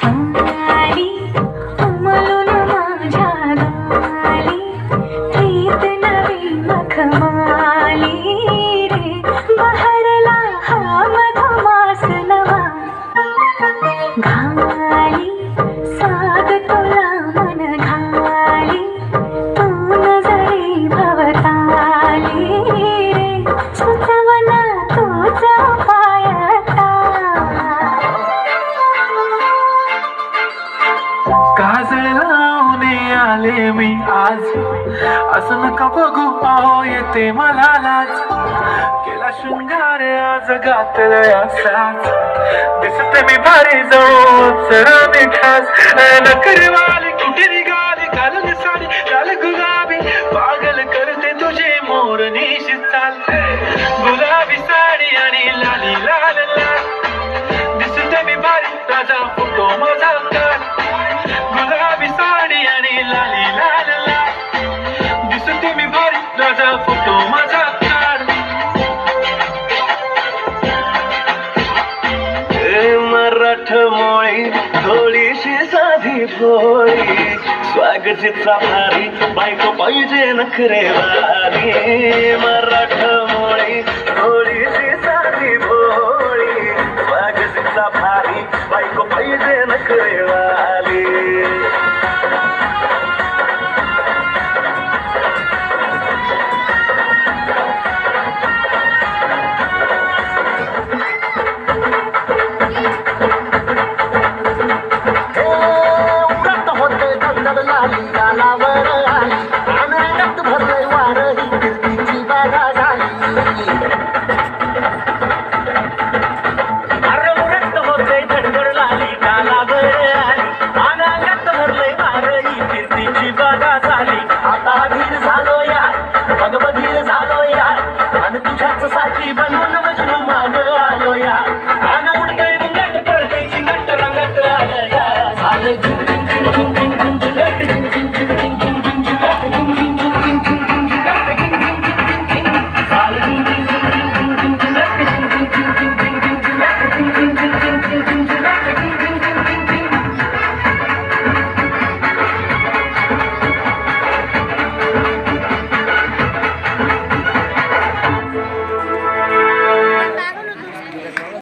आली उमलून माझ्या गाली, प्रीत नवी मखमाली रे, बहरला हा मधमास नवा, घाली साग तुला मन घाली, तू नजरी भवताली रे, सुचवना तुझा पायता. काजळ लावणे आले मी आज, असं नका बघू पाहो येते मला लाज, केला शृंगार आज घातलाय असाच, दिसते मी भारी जाऊ जरा मी खास, नखरेवाली कुठे निघाली घालून साडी लाल गुलाबी, पागल करते तुझे मोरनीशी चाल, गुलाबी साडी आणि लाली लाल लाल, दिसते मी भारी राजा फोटो माझा काढ, गुलाबी साडी आणि लाली लाल लाल, दिसते मी भारी राजा फोटो माझा काढ. मराठमोळी थोडीशी साधी भोळी, स्वागतीचा भारी बायको पाहिजे नखरेवाली, मराठमोळी